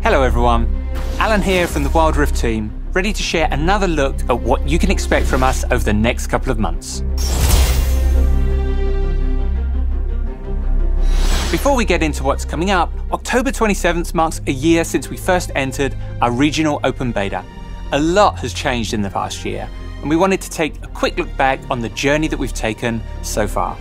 Hello everyone, Alan here from the Wild Rift team, ready to share another look at what you can expect from us over the next couple of months. Before we get into what's coming up, October 27th marks a year since we first entered our regional open beta. A lot has changed in the past year, and we wanted to take a quick look back on the journey that we've taken so far.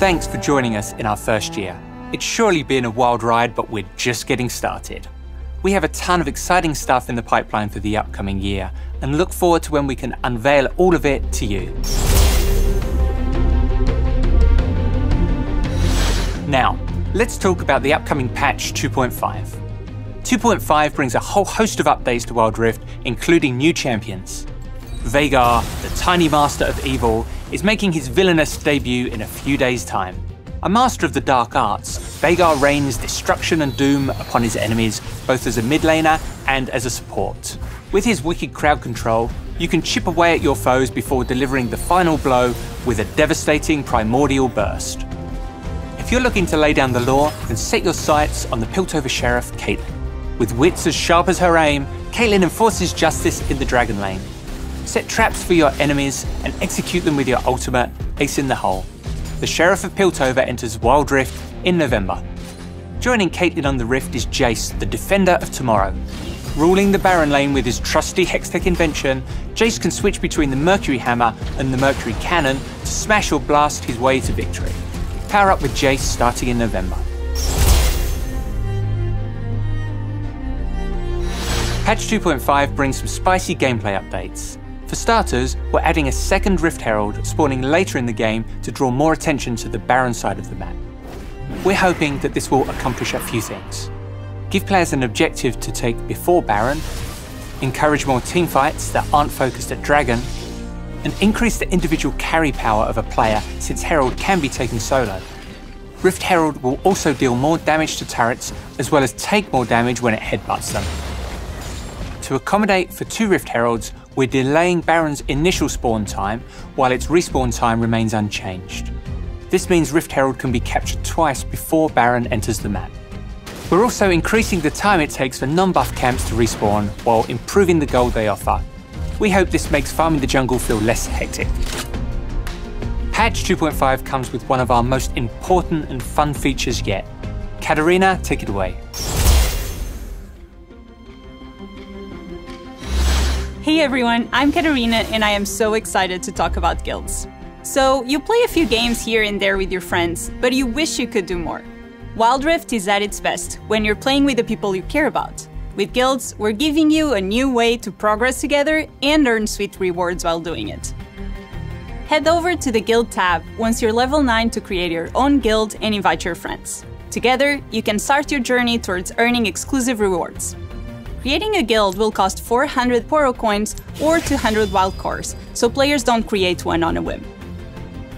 Thanks for joining us in our first year. It's surely been a wild ride, but we're just getting started. We have a ton of exciting stuff in the pipeline for the upcoming year and look forward to when we can unveil all of it to you. Now, let's talk about the upcoming patch 2.5. 2.5 brings a whole host of updates to Wild Rift, including new champions. Vhagar, the tiny master of evil, is making his villainous debut in a few days' time. A master of the dark arts, Vhagar rains destruction and doom upon his enemies, both as a mid laner and as a support. With his wicked crowd control, you can chip away at your foes before delivering the final blow with a devastating primordial burst. If you're looking to lay down the law, then set your sights on the Piltover Sheriff, Caitlyn. With wits as sharp as her aim, Caitlyn enforces justice in the Dragon Lane. Set traps for your enemies and execute them with your ultimate, Ace in the Hole. The Sheriff of Piltover enters Wild Rift in November. Joining Caitlyn on the Rift is Jace, the Defender of Tomorrow. Ruling the Baron lane with his trusty Hextech invention, Jace can switch between the Mercury Hammer and the Mercury Cannon to smash or blast his way to victory. Power up with Jace starting in November. Patch 2.5 brings some spicy gameplay updates. For starters, we're adding a second Rift Herald spawning later in the game to draw more attention to the Baron side of the map. We're hoping that this will accomplish a few things. Give players an objective to take before Baron, encourage more teamfights that aren't focused at Dragon, and increase the individual carry power of a player since Herald can be taken solo. Rift Herald will also deal more damage to turrets as well as take more damage when it headbutts them. To accommodate for 2 Rift Heralds, we're delaying Baron's initial spawn time while its respawn time remains unchanged. This means Rift Herald can be captured twice before Baron enters the map. We're also increasing the time it takes for non-buff camps to respawn while improving the gold they offer. We hope this makes farming the jungle feel less hectic. Patch 2.5 comes with one of our most important and fun features yet. Catarina, take it away. Hey everyone, I'm Catarina and I am so excited to talk about guilds. So, you play a few games here and there with your friends, but you wish you could do more. Wild Rift is at its best when you're playing with the people you care about. With guilds, we're giving you a new way to progress together and earn sweet rewards while doing it. Head over to the Guild tab once you're level 9 to create your own guild and invite your friends. Together, you can start your journey towards earning exclusive rewards. Creating a guild will cost 400 Poro coins or 200 wild cores, so players don't create one on a whim.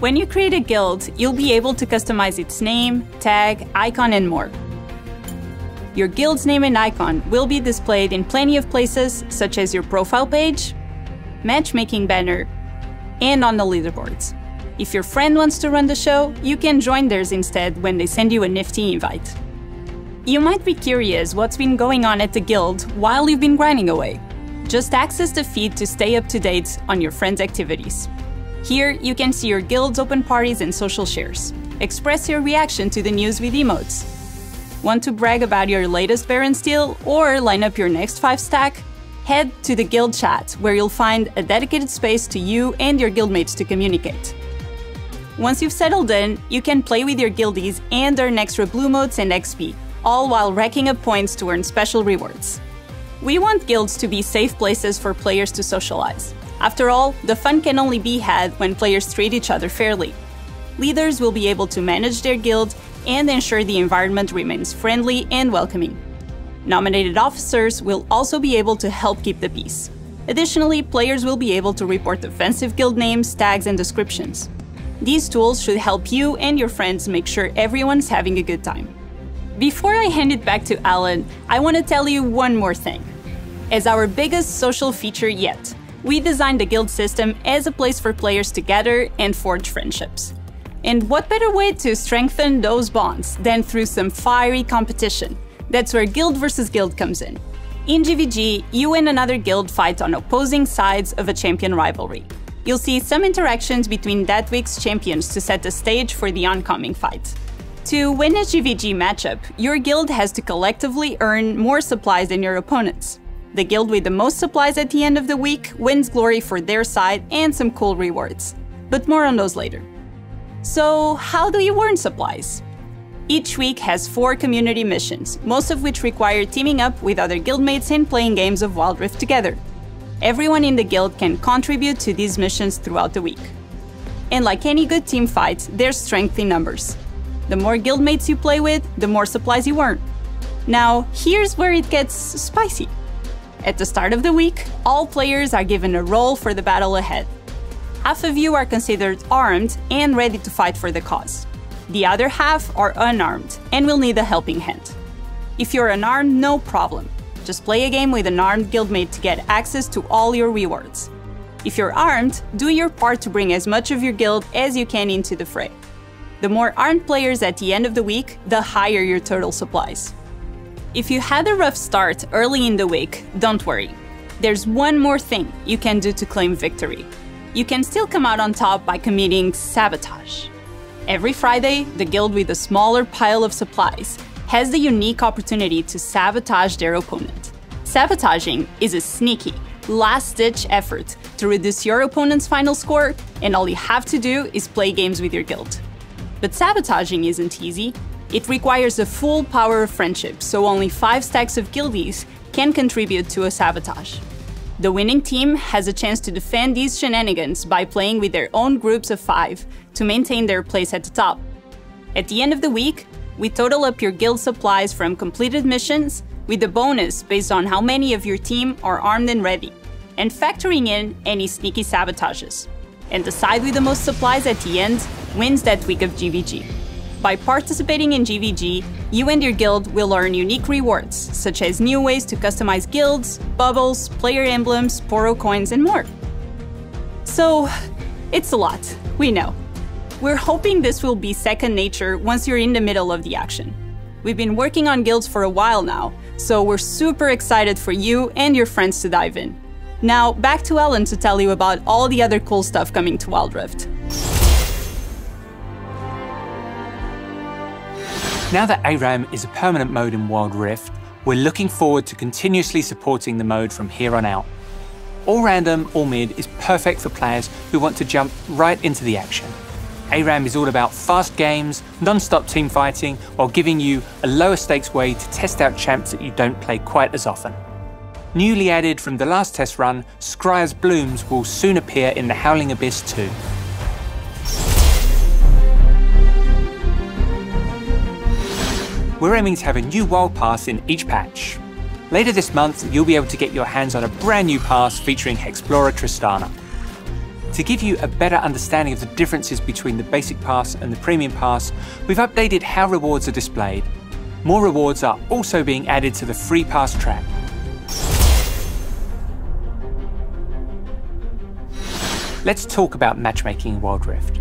When you create a guild, you'll be able to customize its name, tag, icon, and more. Your guild's name and icon will be displayed in plenty of places, such as your profile page, matchmaking banner, and on the leaderboards. If your friend wants to run the show, you can join theirs instead when they send you a nifty invite. You might be curious what's been going on at the guild while you've been grinding away. Just access the feed to stay up to date on your friends' activities. Here, you can see your guild's open parties and social shares. Express your reaction to the news with emotes. Want to brag about your latest Baron steal or line up your next 5-stack? Head to the guild chat, where you'll find a dedicated space to you and your guildmates to communicate. Once you've settled in, you can play with your guildies and earn extra blue motes and XP, all while racking up points to earn special rewards. We want guilds to be safe places for players to socialize. After all, the fun can only be had when players treat each other fairly. Leaders will be able to manage their guild and ensure the environment remains friendly and welcoming. Nominated officers will also be able to help keep the peace. Additionally, players will be able to report offensive guild names, tags, and descriptions. These tools should help you and your friends make sure everyone's having a good time. Before I hand it back to Alan, I want to tell you one more thing. As our biggest social feature yet, we designed the guild system as a place for players to gather and forge friendships. And what better way to strengthen those bonds than through some fiery competition? That's where guild versus guild comes in. In GVG, you and another guild fight on opposing sides of a champion rivalry. You'll see some interactions between that week's champions to set the stage for the oncoming fight. To win a GVG matchup, your guild has to collectively earn more supplies than your opponents. The guild with the most supplies at the end of the week wins glory for their side and some cool rewards. But more on those later. So, how do you earn supplies? Each week has 4 community missions, most of which require teaming up with other guildmates and playing games of Wild Rift together. Everyone in the guild can contribute to these missions throughout the week. And like any good team fight, there's strength in numbers. The more guildmates you play with, the more supplies you earn. Now, here's where it gets spicy. At the start of the week, all players are given a role for the battle ahead. Half of you are considered armed and ready to fight for the cause. The other half are unarmed and will need a helping hand. If you're unarmed, no problem. Just play a game with an armed guildmate to get access to all your rewards. If you're armed, do your part to bring as much of your guild as you can into the fray. The more armed players at the end of the week, the higher your total supplies. If you had a rough start early in the week, don't worry. There's one more thing you can do to claim victory. You can still come out on top by committing sabotage. Every Friday, the guild with a smaller pile of supplies has the unique opportunity to sabotage their opponent. Sabotaging is a sneaky, last-ditch effort to reduce your opponent's final score, and all you have to do is play games with your guild. But sabotaging isn't easy. It requires the full power of friendship, so only 5 stacks of guildies can contribute to a sabotage. The winning team has a chance to defend these shenanigans by playing with their own groups of 5 to maintain their place at the top. At the end of the week, we total up your guild supplies from completed missions with a bonus based on how many of your team are armed and ready, and factoring in any sneaky sabotages. And the side with the most supplies at the end wins that week of GVG. By participating in GVG, you and your guild will earn unique rewards, such as new ways to customize guilds, bubbles, player emblems, Poro coins, and more. So, it's a lot, we know. We're hoping this will be second nature once you're in the middle of the action. We've been working on guilds for a while now, so we're super excited for you and your friends to dive in. Now, back to Alan to tell you about all the other cool stuff coming to Wild Rift. Now that ARAM is a permanent mode in Wild Rift, we're looking forward to continuously supporting the mode from here on out. All random, all mid is perfect for players who want to jump right into the action. ARAM is all about fast games, non-stop team fighting, while giving you a lower stakes way to test out champs that you don't play quite as often. Newly added from the last test run, Scryer's Blooms will soon appear in the Howling Abyss too. We're aiming to have a new wild pass in each patch. Later this month, you'll be able to get your hands on a brand new pass featuring Explorer Tristana. To give you a better understanding of the differences between the basic pass and the premium pass, we've updated how rewards are displayed. More rewards are also being added to the free pass track. Let's talk about matchmaking in Wild Rift.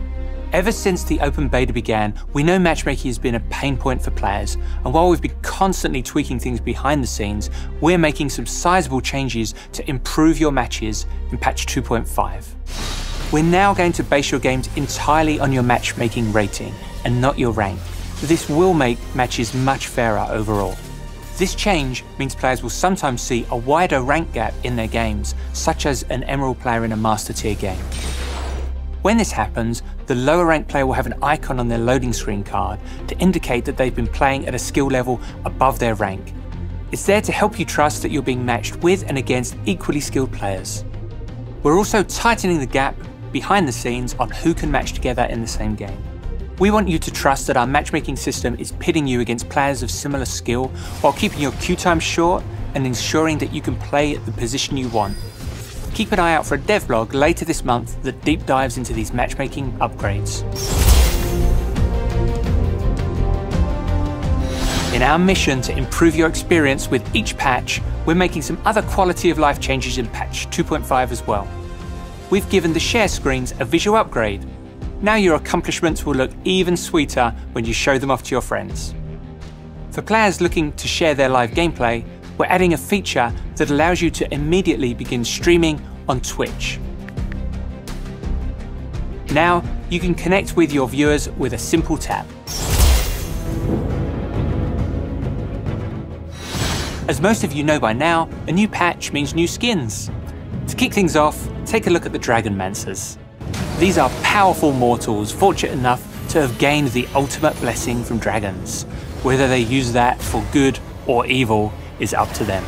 Ever since the open beta began, we know matchmaking has been a pain point for players, and while we've been constantly tweaking things behind the scenes, we're making some sizable changes to improve your matches in patch 2.5. We're now going to base your games entirely on your matchmaking rating, and not your rank. This will make matches much fairer overall. This change means players will sometimes see a wider rank gap in their games, such as an Emerald player in a Master Tier game. When this happens, the lower ranked player will have an icon on their loading screen card to indicate that they've been playing at a skill level above their rank. It's there to help you trust that you're being matched with and against equally skilled players. We're also tightening the gap behind the scenes on who can match together in the same game. We want you to trust that our matchmaking system is pitting you against players of similar skill while keeping your queue time short and ensuring that you can play at the position you want. Keep an eye out for a devlog later this month that deep dives into these matchmaking upgrades. In our mission to improve your experience with each patch, we're making some other quality of life changes in patch 2.5 as well. We've given the share screens a visual upgrade. Now your accomplishments will look even sweeter when you show them off to your friends. For players looking to share their live gameplay, we're adding a feature that allows you to immediately begin streaming on Twitch. Now you can connect with your viewers with a simple tap. As most of you know by now, a new patch means new skins. To kick things off, take a look at the Dragonmancers. These are powerful mortals fortunate enough to have gained the ultimate blessing from dragons. Whether they use that for good or evil is up to them.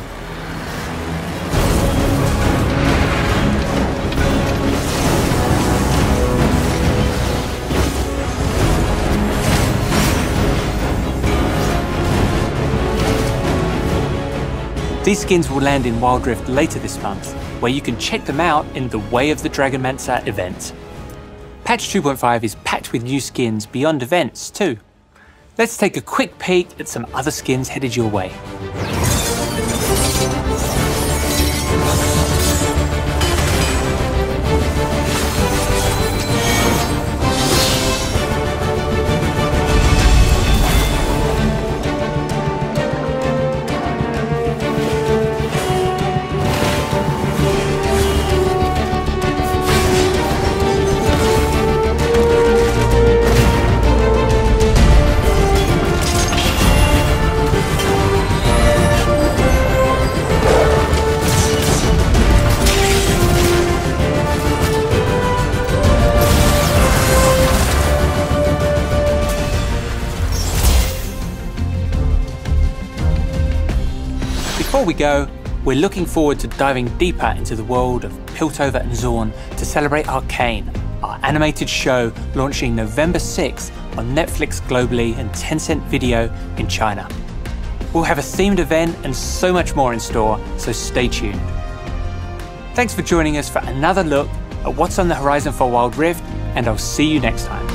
These skins will land in Wild Rift later this month, where you can check them out in the Way of the Dragonmancer event. Patch 2.5 is packed with new skins beyond events too. Let's take a quick peek at some other skins headed your way. Before we go, we're looking forward to diving deeper into the world of Piltover and Zorn to celebrate Arcane, our animated show launching November 6th on Netflix globally and Tencent Video in China. We'll have a themed event and so much more in store, so stay tuned. Thanks for joining us for another look at what's on the horizon for Wild Rift, and I'll see you next time.